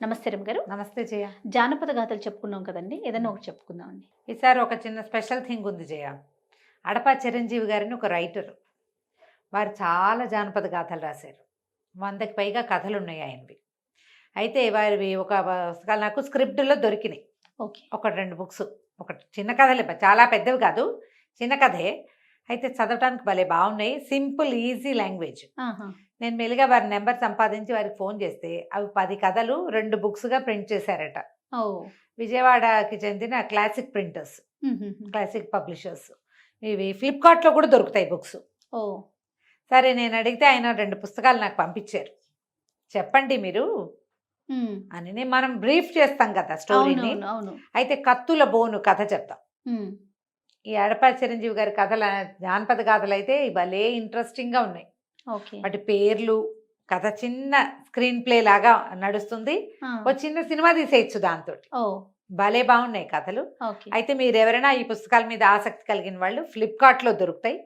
నమస్తే రమ్ గారు. నమస్తే జయ. జానపద గాథలు చెప్పుకున్నాం కదండి, ఏదైనా ఒకటి చెప్పుకుందామండి. ఈసారి ఒక చిన్న స్పెషల్ థింగ్ ఉంది జయ. అడపా చిరంజీవి గారిని ఒక రైటర్, వారు చాలా జానపద గాథలు రాశారు. 100కి పైగా కథలు ఉన్నాయి ఆయనవి. అయితే వారివి ఒక పుస్తకాలు నాకు స్క్రిప్ట్లో దొరికినాయి. ఓకే. ఒకటి 2 బుక్స్, ఒకటి చిన్న కథలే, చాలా పెద్దవి కాదు, చిన్న కథే. అయితే చదవటానికి భలే బాగున్నాయి, సింపుల్ ఈజీ లాంగ్వేజ్. నేను మెల్లిగా వారి నెంబర్ సంపాదించి వారికి ఫోన్ చేస్తే అవి 10 కథలు 2 బుక్స్గా ప్రింట్ చేశారట. విజయవాడకి చెందిన క్లాసిక్ ప్రింటర్స్, క్లాసిక్ పబ్లిషర్స్. ఇవి ఫ్లిప్కార్ట్లో కూడా దొరుకుతాయి బుక్స్. సరే, నేను అడిగితే ఆయన 2 పుస్తకాలు నాకు పంపించారు. చెప్పండి మీరు అని. మనం బ్రీఫ్ చేస్తాం కదా స్టోరీని. అయితే కత్తుల బోను కథ చెప్తాం. ఈ అడపా చిరంజీవి గారి కథల జానపద గాథలు అయితే భలే ఇంట్రెస్టింగ్గా ఉన్నాయి. వాటి పేర్లు, కథ చిన్న స్క్రీన్ ప్లే లాగా నడుస్తుంది. ఒక చిన్న సినిమా తీసేయచ్చు దాంతో. భలే బాగున్నాయి కథలు. అయితే మీరు ఎవరైనా ఈ పుస్తకాల మీద ఆసక్తి కలిగిన వాళ్ళు ఫ్లిప్కార్ట్లో దొరుకుతాయి.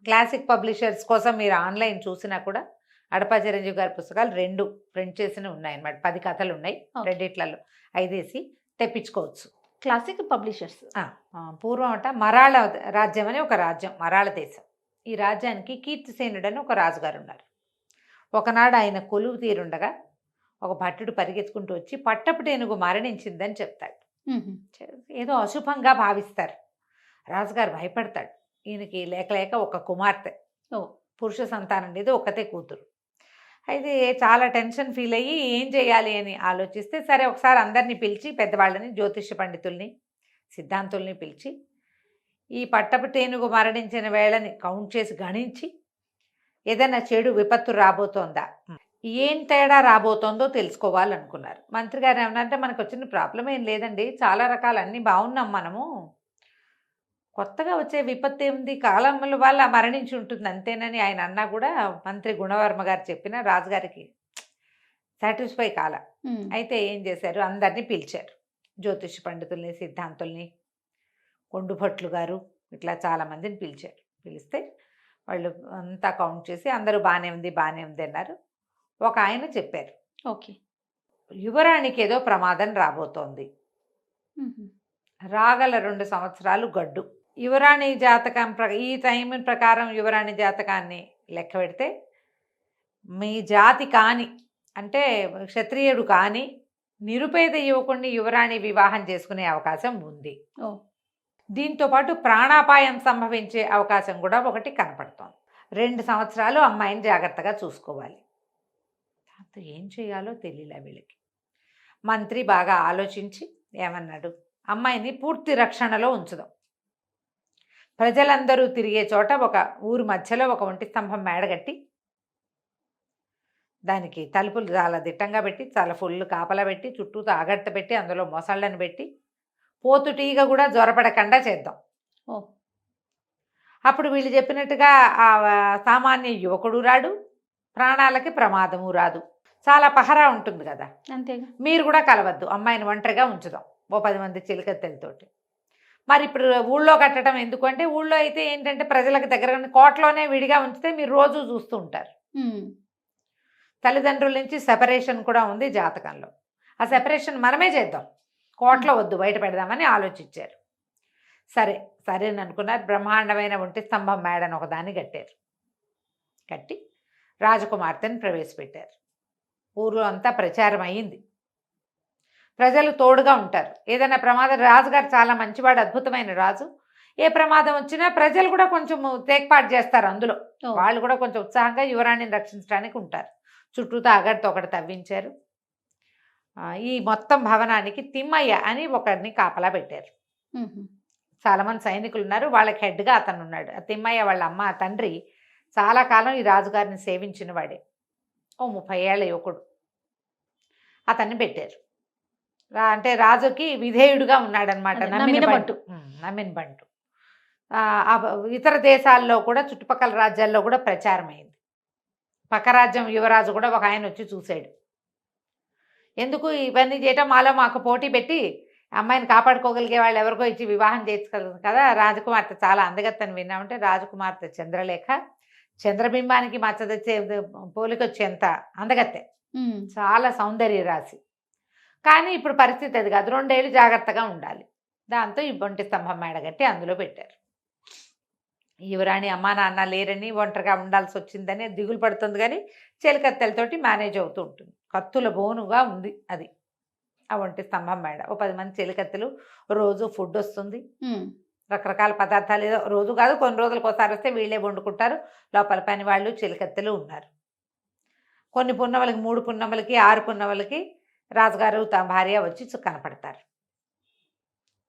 క్లాసిక్ పబ్లిషర్స్ కోసం మీరు ఆన్లైన్ చూసినా కూడా అడపా చిరంజీవి గారి పుస్తకాలు 2 ప్రింట్ చేసినవి ఉన్నాయన్నమాట. 10 కథలు ఉన్నాయి, రెండిట్లలో 5 వేసి తెప్పించుకోవచ్చు. Classic publishers. పూర్వం మరాళ రాజ్యం అని ఒక రాజ్యం, మరాళ దేశం. ఈ రాజ్యానికి కీర్తిసేనుడు అని ఒక రాజుగారు ఉన్నారు. ఒకనాడు ఆయన కొలువు తీరుండగా ఒక భట్టుడు పరిగెత్తుకుంటూ వచ్చి పట్టపుటేనుగు మరణించిందని చెప్తాడు. ఏదో అశుభంగా భావిస్తారు. రాజుగారు భయపడతాడు. ఈయనకి లేక లేక ఒక కుమార్తె, పురుష సంతానం లేదు, ఒక్కతే కూతురు. అయితే చాలా టెన్షన్ ఫీల్ అయ్యి ఏం చేయాలి అని ఆలోచిస్తే, సరే ఒకసారి అందరినీ పిలిచి, పెద్దవాళ్ళని, జ్యోతిష్య పండితుల్ని, సిద్ధాంతుల్ని పిలిచి ఈ పట్టపుటేనుగు మరణించిన వేళని కౌంట్ చేసి గణించి ఏదైనా చెడు విపత్తు రాబోతోందా, ఏం తేడా రాబోతోందో తెలుసుకోవాలనుకున్నారు. మంత్రి గారు ఏమన్నారంటే, మనకు వచ్చిన ప్రాబ్లం ఏం లేదండి, చాలా రకాలు అన్నీ బాగున్నాం, మనము కొత్తగా వచ్చే విపత్తు ఏముంది, కాలముల వల్ల మరణించి ఉంటుంది అంతేనని ఆయన అన్నా కూడా మంత్రి గుణవర్మ గారు చెప్పిన రాజుగారికి సాటిస్ఫై కాల. అయితే ఏం చేశారు, అందరినీ పిలిచారు. జ్యోతిష పండితుల్ని, సిద్ధాంతుల్ని, కొండుభట్లు గారు, ఇట్లా చాలామందిని పిలిచారు. పిలిస్తే వాళ్ళు అంతా కౌంట్ చేసి అందరూ బాగానే ఉంది బాగానే ఉంది అన్నారు. ఒక ఆయన చెప్పారు, ఓకే, యువరాణికి ఏదో ప్రమాదం రాబోతోంది, రాగల 2 సంవత్సరాలు గడ్డు. యువరాణి జాతకం ఈ టైం ప్రకారం యువరాణి జాతకాన్ని లెక్క పెడితే మీ జాతి కాని, అంటే క్షత్రియుడు కానీ నిరుపేద యువకుడిని యువరాణి వివాహం చేసుకునే అవకాశం ఉంది. దీంతోపాటు ప్రాణాపాయం సంభవించే అవకాశం కూడా ఒకటి కనపడుతోంది. 2 సంవత్సరాలు అమ్మాయిని జాగ్రత్తగా చూసుకోవాలి. దాంతో ఏం చేయాలో తెలియలే వీళ్ళకి. మంత్రి బాగా ఆలోచించి ఏమన్నాడు, అమ్మాయిని పూర్తి రక్షణలో ఉంచుదాం. ప్రజలందరూ తిరిగే చోట ఒక ఊరు మధ్యలో ఒక ఒంటి స్తంభం మేడగట్టి దానికి తలుపులు చాలా దిట్టంగా పెట్టి, చాలా ఫుల్ కాపలా పెట్టి, చుట్టూతో ఆగట్ట పెట్టి, అందులో మొసళ్ళని పెట్టి, పోతుటీగా కూడా జ్వరపడకుండా చేద్దాం. అప్పుడు వీళ్ళు చెప్పినట్టుగా ఆ సామాన్య యువకుడు రాడు, ప్రాణాలకి ప్రమాదము రాదు, చాలా పహరా ఉంటుంది కదా. అంతేగా. మీరు కూడా కలవద్దు, అమ్మాయిని ఒంటరిగా ఉంచుదాం ఓ 10 మంది చిలికత్తెలతోటి. మరి ఇప్పుడు ఊళ్ళో కట్టడం ఎందుకు అంటే, ఊళ్ళో అయితే ఏంటంటే ప్రజలకు దగ్గర కోటలోనే విడిగా ఉంచితే మీరు రోజు చూస్తూ ఉంటారు. తల్లిదండ్రుల నుంచి సెపరేషన్ కూడా ఉంది జాతకంలో. ఆ సెపరేషన్ మనమే చేద్దాం, కోటలో వద్దు, బయట పెడదామని ఆలోచించారు. సరే సరేని అనుకున్నారు. బ్రహ్మాండమైన ఒంటి స్తంభం మేడను ఒకదాన్ని కట్టారు. కట్టి రాజకుమార్తెను ప్రవేశపెట్టారు. ఊర్లో అంతా ప్రచారం అయ్యింది. ప్రజలు తోడుగా ఉంటారు. ఏదైనా ప్రమాదం, రాజుగారు చాలా మంచివాడు, అద్భుతమైన రాజు. ఏ ప్రమాదం వచ్చినా ప్రజలు కూడా కొంచెం తేక్పాటు చేస్తారు. అందులో వాళ్ళు కూడా కొంచెం ఉత్సాహంగా యువరాణిని రక్షించడానికి ఉంటారు. చుట్టూతో అగడితో ఒకటి తవ్వించారు. ఈ మొత్తం భవనానికి తిమ్మయ్య అని ఒకరిని కాపలా పెట్టారు. చాలామంది సైనికులు ఉన్నారు, వాళ్ళకి హెడ్గా అతను ఉన్నాడు. తిమ్మయ్య వాళ్ళ అమ్మ తండ్రి చాలా కాలం ఈ రాజుగారిని సేవించిన వాడే, ఓ 30 ఏళ్ల యువకుడు. అతన్ని పెట్టారు. అంటే రాజుకి విధేయుడుగా ఉన్నాడనమాట, నమ్మిన బంటు. ఇతర దేశాల్లో కూడా, చుట్టుపక్కల రాజ్యాల్లో కూడా ప్రచారం అయింది. పక్క రాజ్యం యువరాజు కూడా ఒక ఆయన వచ్చి చూశాడు. ఎందుకు ఇవన్నీ చేయటం, మాకు పోటీ పెట్టి అమ్మాయిని కాపాడుకోగలిగే వాళ్ళు ఎవరికో ఇచ్చి వివాహం చేసుకోగలరు కదా. రాజకుమార్తె చాలా అందగత్తని విన్నామంటే, రాజకుమార్తె చంద్రలేఖ, చంద్రబింబానికి మచ్చదొచ్చే పోలికొచ్చేంత అందగత్తె, చాలా సౌందర్య రాశి. కానీ ఇప్పుడు పరిస్థితి అది కాదు, 2 ఏళ్ళు జాగ్రత్తగా ఉండాలి. దాంతో ఈ ఒంటి స్తంభం మేడ కట్టి అందులో పెట్టారు. యువరాణి అమ్మా నాన్న లేరని ఒంటరిగా ఉండాల్సి వచ్చిందని దిగులు పడుతుంది, కానీ చెలికత్తెలతోటి మేనేజ్ అవుతూ ఉంటుంది. కత్తుల బోనుగా ఉంది అది, ఆ ఒంటి స్తంభం మేడ. ఓ 10 మంది చెలికత్తెలు, రోజు ఫుడ్ వస్తుంది, రకరకాల పదార్థాలు, ఏదో రోజు కాదు కొన్ని రోజులకు ఒకసారి వస్తే వీళ్ళే వండుకుంటారు. లోపల పని వాళ్ళు చెలికత్తెలు ఉన్నారు. కొన్ని పున్నమలకి 3 పున్నమలకి 6 పున్నమలకి రాజుగారు తమ భార్య వచ్చి కనపడతారు.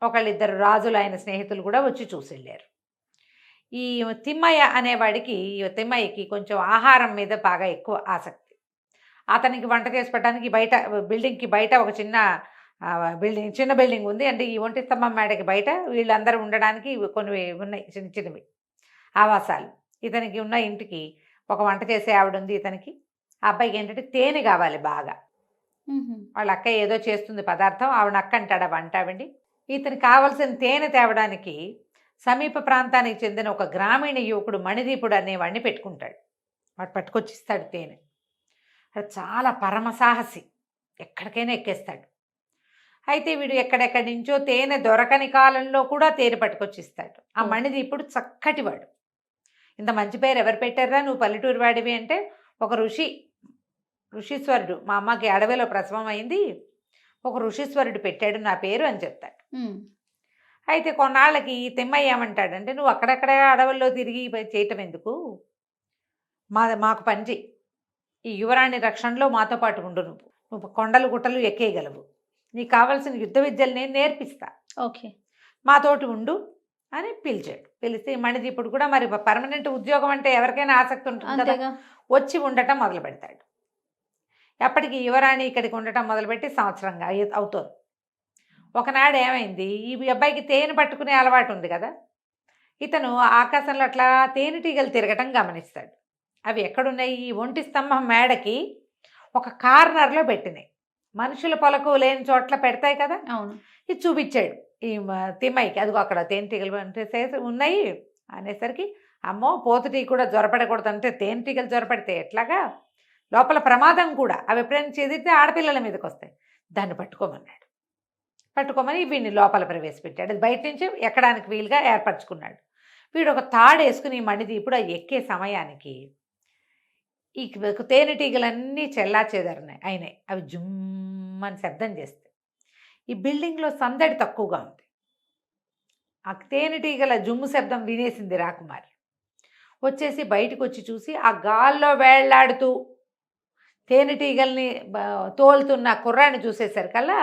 ఒకళ్ళిద్దరు రాజులు ఆయన స్నేహితులు కూడా వచ్చి చూసి వెళ్ళారు. ఈ తిమ్మయ్య అనేవాడికి, తిమ్మయ్యకి కొంచెం ఆహారం మీద బాగా ఎక్కువ ఆసక్తి. అతనికి వంట చేసి పెట్టడానికి బయట బిల్డింగ్కి బయట ఒక చిన్న బిల్డింగ్ ఉంది. అంటే ఈ ఒంటి స్తంభం మేడకి బయట వీళ్ళందరూ ఉండడానికి కొన్ని ఉన్నాయి, చిన్న చిన్నవి ఆవాసాలు. ఇతనికి ఉన్న ఇంటికి ఒక వంట చేసే ఆవిడ ఉంది ఇతనికి. ఆ అబ్బాయికి ఏంటంటే తేనె కావాలి బాగా. వాళ్ళ అక్క ఏదో చేస్తుంది పదార్థం, ఆవిడ అక్క అంటాడు ఆ వంట ఆవిడ. ఇతనికి కావలసిన తేనె తేవడానికి సమీప ప్రాంతానికి చెందిన ఒక గ్రామీణ యువకుడు మణిదీపుడు అనేవాడిని పెట్టుకుంటాడు. వాడు పట్టుకొచ్చిస్తాడు తేనె. అది చాలా పరమసాహసి, ఎక్కడికైనా ఎక్కేస్తాడు. అయితే వీడు ఎక్కడెక్కడి నుంచో తేనె దొరకని కాలంలో కూడా తేనె పట్టుకొచ్చిస్తాడు. ఆ మణిదీపుడు చక్కటివాడు. ఇంత మంచి పేరు ఎవరు పెట్టారా, నువ్వు పల్లెటూరు వాడివి అంటే, ఒక ఋషీశ్వరుడు, మా అమ్మకి అడవిలో ప్రసవం అయింది, ఒక ఋషీశ్వరుడు పెట్టాడు నా పేరు అని చెప్తాడు. అయితే కొన్నాళ్ళకి తిమ్మయ్య ఏమంటాడంటే, నువ్వు అక్కడక్కడ అడవుల్లో తిరిగి చేయటం ఎందుకు, మాకు పని చెయ్యి, ఈ యువరాణి రక్షణలో మాతో పాటు ఉండు, నువ్వు కొండలు గుట్టలు ఎక్కేయగలవు, నీకు కావాల్సిన యుద్ధ విద్యలు నేను నేర్పిస్తా, ఓకే మాతోటి ఉండు అని పిలిచాడు. పిలిస్తే మణిదీపుడు కూడా మరి పర్మనెంట్ ఉద్యోగం అంటే ఎవరికైనా ఆసక్తి ఉంటుంది కదా, వచ్చి ఉండటం మొదలు పెడతాడు. ఎప్పటికీ యువరాణి ఇక్కడికి ఉండటం మొదలుపెట్టి సంవత్సరంగా అవుతుంది. ఒకనాడు ఏమైంది, ఈ అబ్బాయికి తేనె పట్టుకునే అలవాటు ఉంది కదా, ఇతను ఆకాశంలో అట్లా తేనెటీగలు తిరగటం గమనిస్తాడు. అవి ఎక్కడున్నాయి, ఈ ఒంటి స్తంభం మేడకి ఒక కార్నర్లో పెట్టినాయి. మనుషుల పలకు లేని చోట్ల పెడతాయి కదా, అవును. ఇది చూపించాడు ఈ తిమ్మయ్యకి. అదిగో అక్కడ తేనెటీగలు ఉన్నాయి అనేసరికి, అమ్మో పోతుటీ కూడా జ్వరపడకూడదు, అంటే తేనెటీగలు జ్వరపడితే ఎట్లాగా, లోపల ప్రమాదం కూడా, అవి ఎప్పుడైనా చెదిరితే ఆడపిల్లల మీదకి వస్తాయి, దాన్ని పట్టుకోమన్నాడు. పట్టుకోమని వీడిని లోపల ప్రవేశపెట్టాడు. అది బయట నుంచి ఎక్కడానికి వీలుగా ఏర్పరచుకున్నాడు. వీడు ఒక తాడు వేసుకుని మణిదీపుడు ఆ ఎక్కే సమయానికి ఈ తేనెటీగలన్నీ చెల్లాచెదరినాయి అయినాయి. అవి జుమ్మని శబ్దం చేస్తాయి. ఈ బిల్డింగ్లో సందడి తక్కువగా ఉంది. ఆ తేనెటీగల జుమ్ము శబ్దం వినేసింది రాకుమారి. వచ్చేసి బయటకు వచ్చి చూసి, ఆ గాల్లో వేళ్లాడుతూ తేనెటీగల్ని తోలుతున్న కుర్రాన్ని చూసేసరికల్లా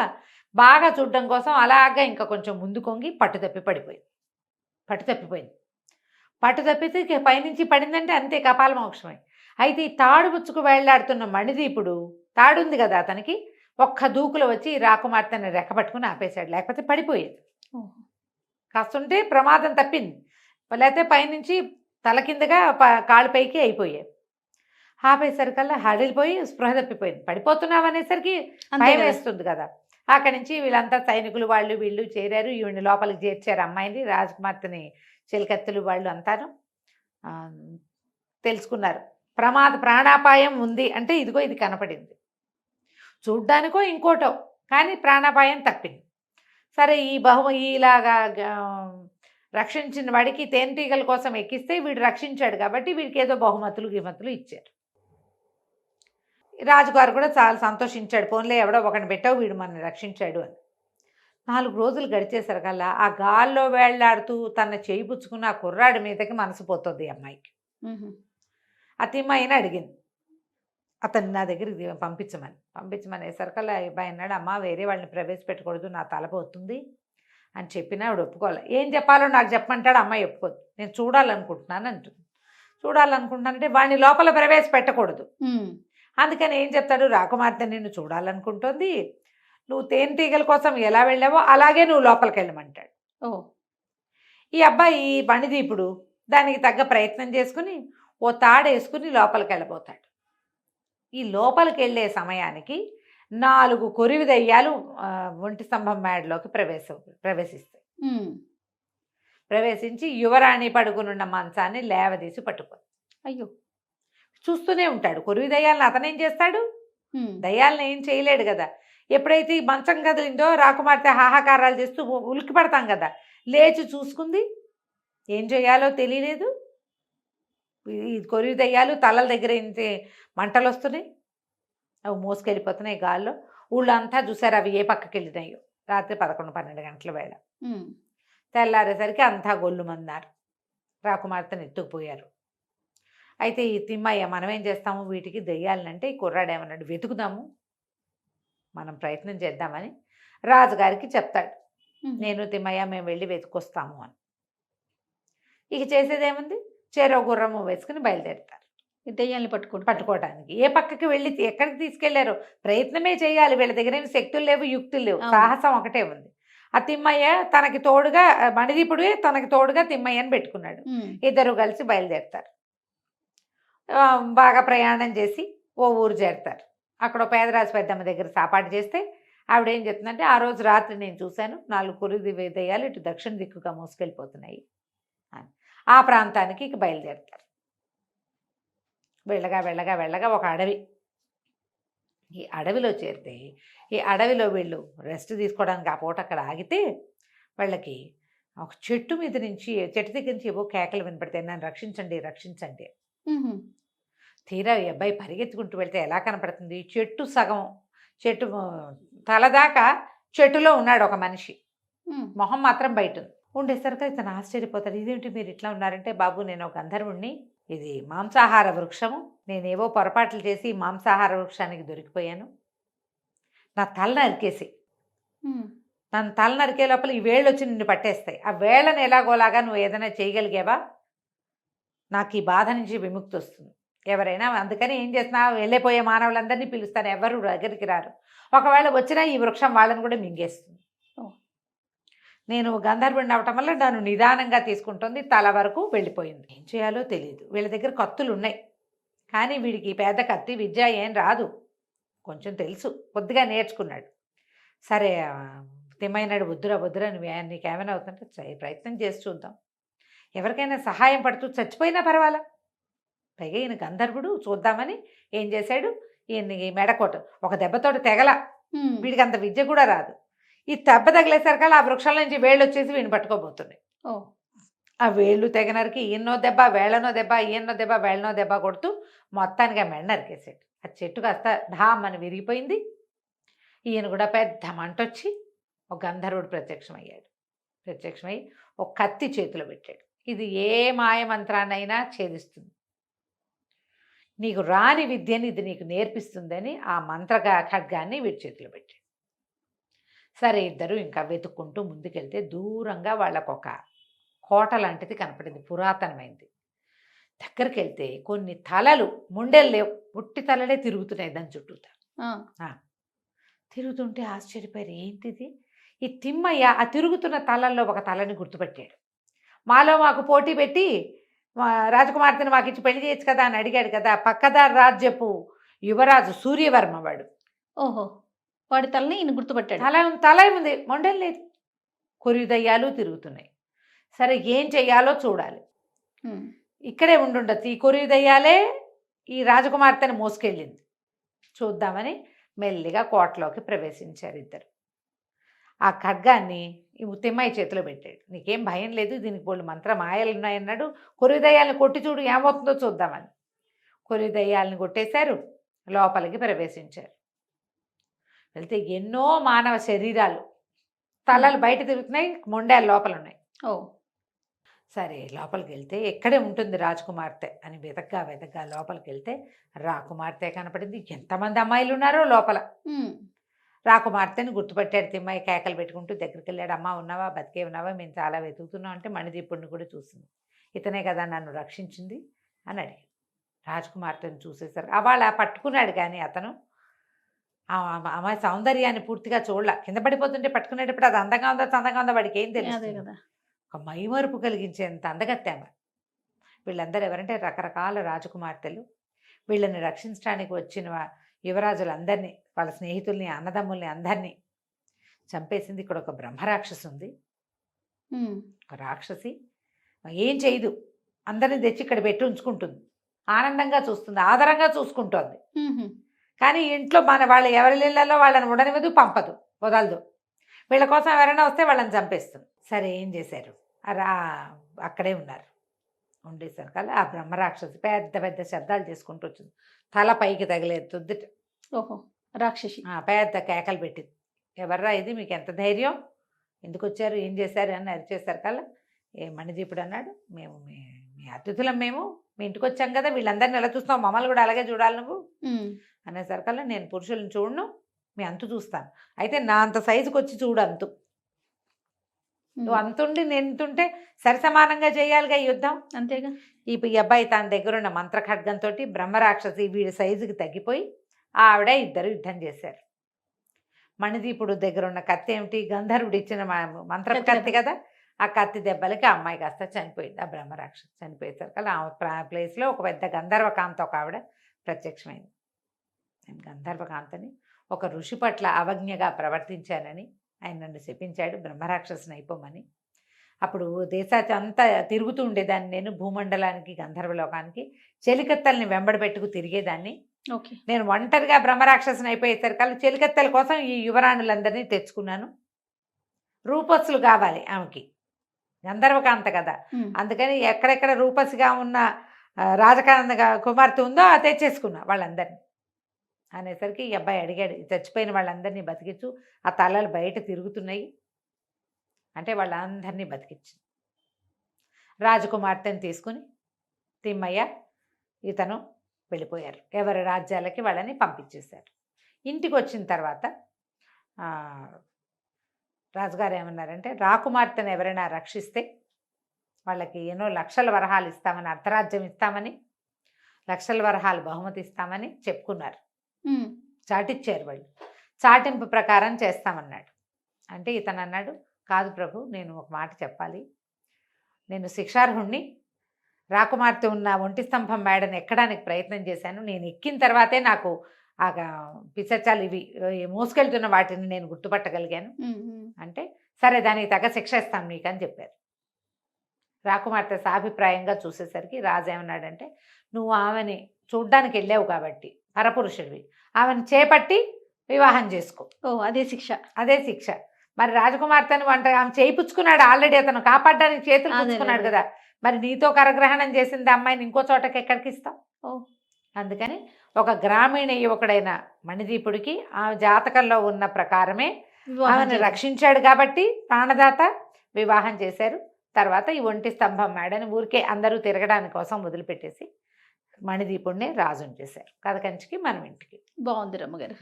బాగా చూడడం కోసం అలాగా ఇంకా కొంచెం ముందు కొంగి పట్టుతప్పిపోయింది. పట్టుతప్పితే పైనుంచి పడిందంటే అంతే, కపాల మోక్షమే. అయితే ఈ తాడు పుచ్చుకు వేళ్లాడుతున్న మణిదీపుడు, తాడుంది కదా అతనికి, ఒక్క దూకులో వచ్చి రాకుమార్తెని రెక్కపట్టుకుని ఆపేశాడు, లేకపోతే పడిపోయేది. కాస్తుంటే ప్రమాదం తప్పింది, లేకపోతే పైనుంచి తల కిందగా కాళ్ళు పైకి అయిపోయాయి. ఆపేసరికల్లా హడిలిపోయి స్పృహ తప్పిపోయింది. పడిపోతున్నావు అనేసరికి భయం వేస్తుంది కదా. అక్కడి నుంచి వీళ్ళంతా సైనికులు వాళ్ళు వీళ్ళు చేరారు, ఈవిని లోపలికి చేర్చారు అమ్మాయిని. రాజకుమార్తెని చెలికత్తెలు వాళ్ళు అంతాను తెలుసుకున్నారు. ప్రాణాపాయం ఉంది అంటే ఇదిగో ఇది కనపడింది, చూడ్డానికో ఇంకోటో, కానీ ప్రాణాపాయం తప్పింది. సరే ఇలాగా రక్షించిన వాడికి తేనెటీగల కోసం ఎక్కిస్తే వీడు రక్షించాడు కాబట్టి వీడికి ఏదో బహుమతులు గిమతులు ఇచ్చారు. రాజుగారు కూడా చాలా సంతోషించాడు, పోన్లే ఎవడో ఒకరిని పెట్టావు, వీడు మనల్ని రక్షించాడు అని. 4 రోజులు గడిచేసరికల్లా ఆ గాల్లో వేళ్లాడుతూ తన చేయి పుచ్చుకున్న ఆ కుర్రాడి మీదకి మనసు పోతుంది అమ్మాయికి. ఆ తిమ్మయ్యని అడిగింది అతన్ని నా దగ్గరికి పంపించమనేసరికల్లా అబ్బాయి అన్నాడు, అమ్మ వేరే వాళ్ళని ప్రవేశపెట్టకూడదు, నా తలపోతుంది అని చెప్పినా ఆవిడ ఒప్పుకోవాలి. ఏం చెప్పాలో నాకు చెప్పమంటాడు, అమ్మాయి ఒప్పుకోదు. నేను చూడాలనుకుంటున్నాను అంటుంది. చూడాలనుకుంటున్నానంటే వాడిని లోపల ప్రవేశపెట్టకూడదు. అందుకని ఏం చెప్తాడు, రాకుమార్తె నిన్ను చూడాలనుకుంటుంది, నువ్వు తేనెటీగల కోసం ఎలా వెళ్ళావో అలాగే నువ్వు లోపలికి వెళ్ళమంటాడు. ఈ అబ్బాయి మణిదీపుడు దానికి తగ్గ ప్రయత్నం చేసుకుని ఓ తాడేసుకుని లోపలికి వెళ్ళబోతాడు. ఈ లోపలికి వెళ్ళే సమయానికి 4 కొరివి దయ్యాలు ఒంటి స్తంభం మేడలోకి ప్రవేశిస్తాయి. ప్రవేశించి యువరాణి పడుకునున్న మంచాన్ని లేవదీసి పట్టుకొని, అయ్యో చూస్తూనే ఉంటాడు. కొరివి దయ్యాలను అతనేం చేస్తాడు, దయ్యాలను ఏం చేయలేడు కదా. ఎప్పుడైతే ఈ మంచం కదిలిందో రాకుమార్తె హాహాకారాలు చేస్తూ ఉలిక్కి పడతాం కదా, లేచి చూసుకుంది. ఏం చేయాలో తెలియలేదు. ఈ కొరివి దయ్యాలు తలల దగ్గర ఇంత మంటలు వస్తున్నాయి, అవి మోసుకెళ్ళిపోతున్నాయి గాల్లో. ఊళ్ళంతా చూసారు అవి ఏ పక్కకి వెళ్ళినాయో. రాత్రి 11-12 గంటల వేళ. తెల్లారేసరికి అంతా గొల్లుమన్నారు. రాకుమార్తెను ఎత్తుకుపోయారు. అయితే ఈ తిమ్మయ్య మనం ఏం చేస్తాము, వీటికి దెయ్యాలనంటే ఈ కుర్రాడు ఏమన్నాడు, వెతుకుదాము, మనం ప్రయత్నం చేద్దామని రాజుగారికి చెప్తాడు. నేను తిమ్మయ్య మేము వెళ్ళి వెతుకొస్తాము అని. ఇక చేసేదేముంది, చెరో గుర్రము వేసుకుని బయలుదేరుతారు దెయ్యాన్ని పట్టుకోవడానికి. ఏ పక్కకి వెళ్ళి ఎక్కడికి తీసుకెళ్లారో ప్రయత్నమే చేయాలి. వీళ్ళ దగ్గర ఏమి శక్తులు లేవు, యుక్తులు లేవు, అవును. సాహసం ఒకటే ఉంది. ఆ తిమ్మయ్య తనకి తోడుగా, మణిదీపుడే తనకి తోడుగా తిమ్మయ్యని పెట్టుకున్నాడు. ఇద్దరు కలిసి బయలుదేరుతారు. బాగా ప్రయాణం చేసి ఓ ఊరు చేరుతారు. అక్కడ ఓ పేదరాజు పెద్దమ్మ దగ్గర సాపాటు చేస్తే ఆవిడ ఏం చెప్తుందంటే, ఆ రోజు రాత్రి నేను చూశాను 4 కురిది దెయ్యాలు ఇటు దక్షిణ దిక్కుగా మోసుకెళ్ళిపోతున్నాయి అని. ఆ ప్రాంతానికి ఇక బయలుదేరుతారు. వెళ్ళగా వెళ్ళగా వెళ్ళగా ఒక అడవి. ఈ అడవిలో చేరితే ఈ అడవిలో వీళ్ళు రెస్ట్ తీసుకోవడానికి ఆ పూట అక్కడ ఆగితే వాళ్ళకి ఒక చెట్టు మీద నుంచి, చెట్టు దగ్గర నుంచి ఏవో కేకలు వినపడతాయి, నన్ను రక్షించండి రక్షించండి. తీరా ఈ అబ్బాయి పరిగెత్తుకుంటూ వెళ్తే ఎలా కనపడుతుంది, చెట్టు సగం, చెట్టు తలదాకా చెట్టులో ఉన్నాడు ఒక మనిషి, మొహం మాత్రం బయట ఉంది. ఉండేసరికి ఇతను ఆశ్చర్యపోతాడు. ఇదేంటి మీరు ఇట్లా ఉన్నారంటే, బాబు నేను ఒక గంధర్వుణ్ణి, ఇది మాంసాహార వృక్షము, నేనేవో పొరపాట్లు చేసి మాంసాహార వృక్షానికి దొరికిపోయాను, నా తల నరికేసి, నన్ను తల నరికే లోపల ఈ వేళ్ళు వచ్చి నిన్ను పట్టేస్తాయి, ఆ వేళ్ళని ఎలాగోలాగా నువ్వు ఏదైనా చేయగలిగావా, నాకు ఈ బాధ నుంచి విముక్తి వస్తుంది. ఎవరైనా అందుకని ఏం చేస్తున్నా, వెళ్ళిపోయే మానవులందరినీ పిలుస్తాను, ఎవరు దగ్గరికి రారు, ఒకవేళ వచ్చినా ఈ వృక్షం వాళ్ళని కూడా మింగేస్తుంది. నేను గంధర్వుడిని అవటం వల్ల నన్ను నిదానంగా తీసుకుంటుంది, తల వరకు వెళ్ళిపోయింది. ఏం చేయాలో తెలియదు. వీళ్ళ దగ్గర కత్తులు ఉన్నాయి, కానీ వీడికి పెద్ద కత్తి విద్య ఏం రాదు, కొంచెం తెలుసు, కొద్దిగా నేర్చుకున్నాడు. సరే తిమ్మైనాడు, వద్దురా నీకేమైనా అవుతుంటే ప్రయత్నం చేసి చూద్దాం, ఎవరికైనా సహాయం పడుతూ చచ్చిపోయినా పర్వాలా, పైగా ఈయన గంధర్వుడు చూద్దామని ఏం చేశాడు, ఈయన మెడకోట ఒక దెబ్బతోటి తెగల, వీడికి అంత విద్య కూడా రాదు. ఈ దెబ్బ తగిలేసరికల్లా ఆ వృక్షాల నుంచి వేళ్ళు వచ్చేసి వీడిని పట్టుకోబోతున్నాయి. ఆ వేళ్ళు తెగనరికి ఈయనో దెబ్బ, వేళ్ళనో దెబ్బ, ఈయనో దెబ్బ, వేళ్ళనో దెబ్బ కొడుతూ మొత్తానికి ఆ మెడ నరికేసాడు. ఆ చెట్టు కాస్త ఢామ్ అని విరిగిపోయింది. ఈయన కూడా పెద్ద మంటొచ్చి ఒక గంధర్వుడు ప్రత్యక్షమై ఒక కత్తి చేతిలో పెట్టాడు. ఇది ఏ మాయమంత్రాన్నైనా ఛేదిస్తుంది, నీకు రాని విద్యని ఇది నీకు నేర్పిస్తుందని ఆ మంత్రగా ఖడ్గాన్ని వీడి చేతిలో పెట్టాడు. సరే ఇద్దరు ఇంకా వెతుక్కుంటూ ముందుకెళ్తే దూరంగా వాళ్ళకు ఒక కోట లాంటిది కనపడింది, పురాతనమైంది. దగ్గరికి వెళ్తే కొన్ని తలలు, ముండెలు లేవు, ఉట్టి తలలే తిరుగుతున్నాయి దాని చుట్టూతా. తిరుగుతుంటే ఆశ్చర్యపోయారు, ఏంటిది, ఈ తిమ్మయ్య ఆ తిరుగుతున్న తలల్లో ఒక తలని గుర్తుపెట్టాడు. మాకు పోటీ పెట్టి రాజకుమార్తెను మాకు ఇచ్చి పెళ్లి చేయొచ్చు కదా అని అడిగాడు కదా, పక్కదారి రాజ్యపు యువరాజు సూర్యవర్మ వాడు. ఓహో, వాడి తలని ఈయన గుర్తుపట్టాడు. తల ఉంది, మొండెలు లేదు, కొరివి దయ్యాలు తిరుగుతున్నాయి. సరే ఏం చెయ్యాలో చూడాలి, ఇక్కడే ఉండుండొచ్చు, ఈ కొరివి దయ్యాలే ఈ రాజకుమార్తెను మోసుకెళ్ళింది, చూద్దామని మెల్లిగా కోటలోకి ప్రవేశించారు ఇద్దరు. ఆ ఖడ్గాన్ని ఈ తిమ్మయ్య చేతిలో పెట్టాడు. నీకేం భయం లేదు, దీనికి బోళ్ళు మంత్ర మాయలు ఉన్నాయన్నాడు, కొరివి దయ్యాలను కొట్టి చూడు ఏమవుతుందో చూద్దామని కొరివి దయ్యాలను కొట్టేశారు, లోపలికి ప్రవేశించారు. వెళ్తే ఎన్నో మానవ శరీరాలు, తలలు బయట తిరుగుతున్నాయి, మొండాలు లోపల ఉన్నాయి. సరే లోపలికి వెళ్తే ఎక్కడే ఉంటుంది రాజకుమార్తె అని వెతగ్గా లోపలికి వెళ్తే రాకుమార్తె కనపడింది. ఎంతమంది అమ్మాయిలు ఉన్నారో లోపల. రాకుమార్తెని గుర్తుపట్టాడు తిమ్మయ్య, కేకలు పెట్టుకుంటూ దగ్గరికి వెళ్ళాడు. అమ్మ ఉన్నావా, బతికే ఉన్నావా, మేము చాలా వెతుకుతున్నాం అంటే మణిదీపుడిని కూడా చూసింది. ఇతనే కదా నన్ను రక్షించింది అని అడిగాడు. రాజకుమార్తెను చూసేసరికి వాళ్ళ పట్టుకున్నాడు, కానీ అతను అమ్మాయి సౌందర్యాన్ని పూర్తిగా చూడలా. కింద పడిపోతుంటే పట్టుకునేటప్పుడు అది అందంగా ఉందా చందంగా ఉందా వాడికి ఏం తెలియదు కదా. ఒక మైమరుపు కలిగించేంత అందగత్తామ. వీళ్ళందరూ ఎవరంటే రకరకాల రాజకుమార్తెలు. వీళ్ళని రక్షించడానికి వచ్చిన యువరాజులందరినీ, వాళ్ళ స్నేహితుల్ని, అన్నదమ్ముల్ని అందరినీ చంపేసింది. ఇక్కడ ఒక బ్రహ్మరాక్షసి ఉంది, ఒక రాక్షసి. ఏం చేయదు, అందరిని తెచ్చి ఇక్కడ పెట్టి ఉంచుకుంటుంది, ఆనందంగా చూస్తుంది, ఆదరంగా చూసుకుంటోంది. కానీ ఇంట్లో మన వాళ్ళు ఎవరి ఇళ్ళల్లో వాళ్ళని ఉండనివ్వదు, పంపదు, వదలదు. వీళ్ళ కోసం ఎవరైనా వస్తే వాళ్ళని చంపేస్తుంది. సరే ఏం చేశారు, అక్కడే ఉన్నారు. ఉండేసరికి కల్లా ఆ బ్రహ్మరాక్షసి పెద్ద పెద్ద శబ్దాలు చేసుకుంటూ వచ్చింది. తల పైకి తగిలేదు తుద్దుట. ఓహో, రాక్షసి. పెద్ద కేకలు పెట్టింది. ఎవర్రా ఇది, మీకు ఎంత ధైర్యం, ఎందుకు వచ్చారు, ఏం చేశారు అని అరిచేశారు కల్లా మణిదీపుడు అన్నాడు, మేము మీ అతిథులం, మేము మీ ఇంటికి వచ్చాం కదా, వీళ్ళందరినీ ఎలా చూస్తున్నావు, మమ్మల్ని కూడా అలాగే చూడాలి నువ్వు అనేసరికల్లా నేను పురుషులను చూడను, మీ అంతు చూస్తాను, అయితే నా అంత సైజుకి వచ్చి చూడు అంతు, నువ్వు అంతుండి నేనుంటే సరి సమానంగా చేయాలిగా ఈ యుద్ధం. అంతేగా. ఈ అబ్బాయి తన దగ్గరున్న మంత్ర ఖడ్గంతో బ్రహ్మరాక్షసి వీడి సైజుకి తగ్గిపోయి ఆవిడ ఇద్దరు యుద్ధం చేశారు. మణిదీపుడు దగ్గర ఉన్న కత్తి ఏమిటి, గంధర్వుడు ఇచ్చిన మంత్ర కత్తి కదా, ఆ కత్తి దెబ్బలకి ఆ అమ్మాయి కాస్త చనిపోయింది. ఆ బ్రహ్మరాక్షసి చనిపోయేసరికి ఆ ప్లేస్లో ఒక పెద్ద గంధర్వకాంత ఒక ఆవిడ ప్రత్యక్షమైంది. నేను గంధర్వకాంతని ఒక ఋషి పట్ల అవజ్ఞగా ప్రవర్తించానని ఆయన నన్ను శపించాడు, బ్రహ్మరాక్షసిని అయిపోమని. అప్పుడు దేశాచి అంతా తిరుగుతూ ఉండేదాన్ని నేను, భూమండలానికి గంధర్వలోకానికి చెలికత్తల్ని వెంబడబెట్టుకు తిరిగేదాన్ని. ఓకే. నేను ఒంటరిగా బ్రహ్మరాక్షసిని అయిపోయేసరికి చెలికత్తెల కోసం ఈ యువరాణులందరినీ తెచ్చుకున్నాను. రూపస్సులు కావాలి ఆమెకి, గంధర్వకాంత కదా, అందుకని ఎక్కడెక్కడ రూపసిగా ఉన్న రాజకాంత కుమార్తె ఉందో అది తెచ్చేసుకున్నా వాళ్ళందరినీ అనేసరికి ఈ అబ్బాయి అడిగాడు, చచ్చిపోయిన వాళ్ళందరినీ బతికించు, ఆ తలలు బయట తిరుగుతున్నాయి అంటే వాళ్ళందరినీ బతికించింది. రాజకుమార్తెను తీసుకుని తిమ్మయ్య ఇతను వెళ్ళిపోయారు, ఎవరి రాజ్యాలకి వాళ్ళని పంపించేశారు. ఇంటికి వచ్చిన తర్వాత రాజుగారు ఏమన్నారంటే, రాకుమార్తెను ఎవరైనా రక్షిస్తే వాళ్ళకి ఎన్నో లక్షల వరహాలు ఇస్తామని, అర్ధరాజ్యం ఇస్తామని, లక్షల వరహాలు బహుమతి ఇస్తామని చెప్పుకున్నారు. చాటిచ్చారు వాళ్ళు, చాటింపు ప్రకారం చేస్తామన్నాడు. అంటే ఇతను అన్నాడు, కాదు ప్రభు, నేను ఒక మాట చెప్పాలి, నేను శిక్షార్హుణ్ణి, రాకుమార్తె ఉన్న ఒంటి స్తంభం మేడని ఎక్కడానికి ప్రయత్నం చేశాను, నేను ఎక్కిన తర్వాతే నాకు ఆ పిశాచాలు ఇవి మోసుకెళ్తున్న వాటిని నేను గుర్తుపట్టగలిగాను అంటే, సరే దానికి తగ్గ శిక్ష ఇస్తాను నీకు అని చెప్పారు. రాకుమార్తె సాభిప్రాయంగా చూసేసరికి రాజు ఏమన్నాడంటే, నువ్వు ఆమెని చూడ్డానికి వెళ్ళావు కాబట్టి పరపురుషుడివి, ఆమెను చేపట్టి వివాహం చేసుకో. అదే శిక్ష. అదే శిక్ష. మరి రాజకుమార్తెను ఆమె చేయిపుచ్చుకున్నాడు ఆల్రెడీ, అతను కాపాడడానికి చేతులు పుచ్చుకున్నాడు కదా, మరి నీతో కరగ్రహణం చేసింది అమ్మాయిని ఇంకో చోటకి ఎక్కడికి ఇస్తావు. అందుకని ఒక గ్రామీణ యువకుడైన మణిదీపుడికి ఆ జాతకంలో ఉన్న ప్రకారమే ఆమెను రక్షించాడు కాబట్టి ప్రాణదాత వివాహం చేశారు. తర్వాత ఈ ఒంటి స్తంభం మేడని ఊరికే అందరూ తిరగడానికి కోసం వదిలిపెట్టేసి మణిదీపుడిని రాజుని చేశారు. కథ కంచికి మనం ఇంటికి. బాగుంది రమ్మగారు.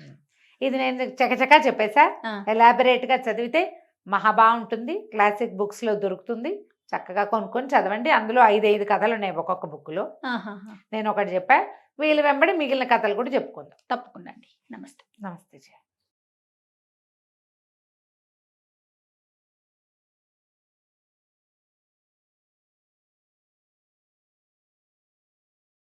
ఇది నేను చకచకా చెప్పేసా, ఎలాబరేట్గా చదివితే మహా బాగుంటుంది. క్లాసిక్ బుక్స్లో దొరుకుతుంది, చక్కగా కొనుక్కొని చదవండి. అందులో 5 కథలు ఉన్నాయి ఒక్కొక్క బుక్లో. నేను ఒకటి చెప్పా, వీళ్ళు వెంబడి మిగిలిన కథలు కూడా చెప్పుకుందాం. తప్పకుండా అండి. నమస్తే. నమస్తే.